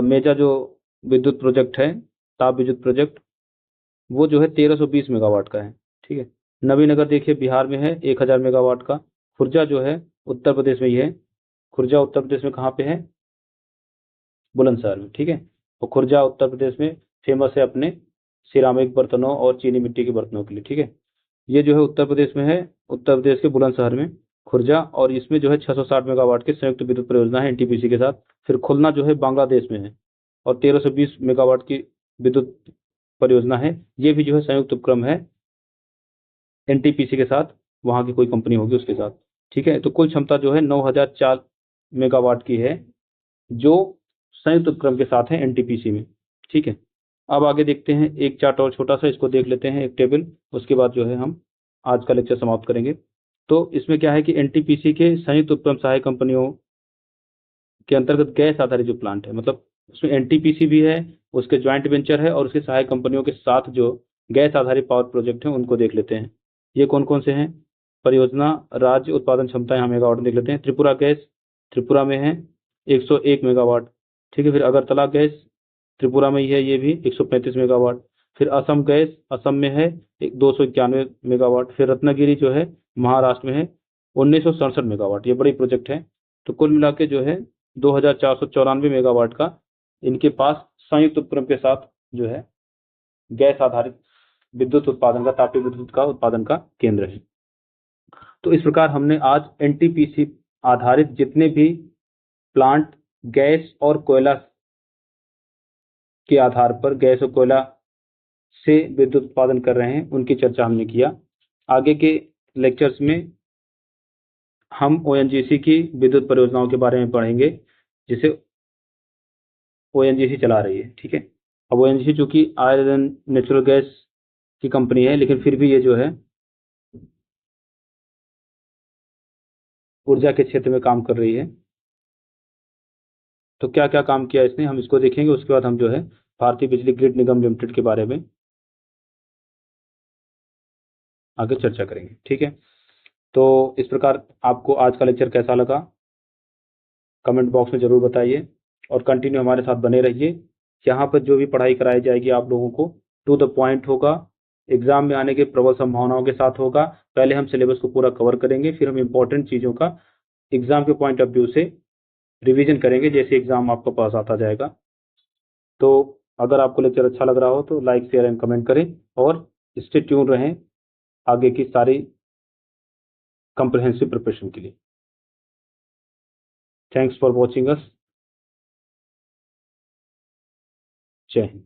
मेजा जो विद्युत प्रोजेक्ट है, ताप विद्युत प्रोजेक्ट, वो जो है 1320 मेगावाट का है। ठीक है, नवीनगर देखिए बिहार में है 1000 मेगावाट का। खुर्जा जो है उत्तर प्रदेश में ही है, खुर्जा उत्तर प्रदेश में कहाँ पे है? बुलंदशहर में, ठीक है। और खुर्जा उत्तर प्रदेश में फेमस है अपने सिरामिक बर्तनों और चीनी मिट्टी के बर्तनों के लिए, ठीक है। ये जो है उत्तर प्रदेश में है, उत्तर प्रदेश के बुलंदशहर में खुर्जा, और इसमें जो है 660 मेगावाट की संयुक्त विद्युत परियोजना है एनटीपीसी के साथ। फिर खुलना जो है बांग्लादेश में है और 1320 मेगावाट की विद्युत परियोजना है। ये भी जो है संयुक्त उपक्रम है एनटीपीसी के साथ, वहाँ की कोई कंपनी होगी उसके साथ, ठीक है। तो कुल क्षमता जो है 9004 मेगावाट की है, जो संयुक्त उपक्रम के साथ है एनटीपीसी में, ठीक है। अब आगे देखते हैं एक चार्ट और छोटा सा, इसको देख लेते हैं, एक टेबल, उसके बाद जो है हम आज का लेक्चर समाप्त करेंगे। तो इसमें क्या है कि एनटीपीसी के संयुक्त उपक्रम सहायक कंपनियों के अंतर्गत गैस आधारित जो प्लांट है, मतलब उसमें एनटीपीसी भी है, उसके ज्वाइंट वेंचर है, और उसके सहायक कंपनियों के साथ जो गैस आधारित पावर प्रोजेक्ट हैं उनको देख लेते हैं। ये कौन कौन से हैं? परियोजना राज्य उत्पादन क्षमता यहाँ मेगावाट में देख लेते हैं। त्रिपुरा गैस त्रिपुरा में है 101 मेगावाट, ठीक है। फिर अगरतला गैस त्रिपुरा में ही है, ये भी 135 मेगावाट। फिर असम गैस असम में है 291 मेगावाट। फिर रत्नागिरी जो है महाराष्ट्र में है 1967 मेगावाट। ये बड़ी प्रोजेक्ट है। तो कुल मिला के जो है 2494 मेगावाट का इनके पास संयुक्त उपक्रम के साथ जो है गैस आधारित विद्युत उत्पादन का, तापीय विद्युत का उत्पादन का केंद्र है। तो इस प्रकार हमने आज एनटीपीसी आधारित जितने भी प्लांट गैस और कोयला के आधार पर, गैस और कोयला से विद्युत उत्पादन कर रहे हैं, उनकी चर्चा हमने किया। आगे के लेक्चर्स में हम ओएनजीसी की विद्युत परियोजनाओं के बारे में पढ़ेंगे, जिसे ओएनजीसी चला रही है, ठीक है। अब ओएनजीसी चूंकि आयरन नेचुरल गैस की कंपनी है, लेकिन फिर भी ये जो है ऊर्जा के क्षेत्र में काम कर रही है। तो क्या क्या काम किया इसने, हम इसको देखेंगे। उसके बाद हम जो है भारतीय बिजली ग्रिड निगम लिमिटेड के बारे में आगे चर्चा करेंगे, ठीक है। तो इस प्रकार आपको आज का लेक्चर कैसा लगा, कमेंट बॉक्स में जरूर बताइए, और कंटिन्यू हमारे साथ बने रहिए। यहाँ पर जो भी पढ़ाई कराई जाएगी आप लोगों को टू द पॉइंट होगा, एग्जाम में आने के प्रबल संभावनाओं के साथ होगा। पहले हम सिलेबस को पूरा कवर करेंगे, फिर हम इंपॉर्टेंट चीज़ों का एग्जाम के पॉइंट ऑफ व्यू से रिवीजन करेंगे, जैसे एग्जाम आपको पास आता जाएगा। तो अगर आपको लेक्चर अच्छा लग रहा हो तो लाइक शेयर एंड कमेंट करें, और स्टे ट्यून रहें आगे की सारी कंप्रहेंसिव प्रिपरेशन के लिए। Thanks for watching us. जय हिंद।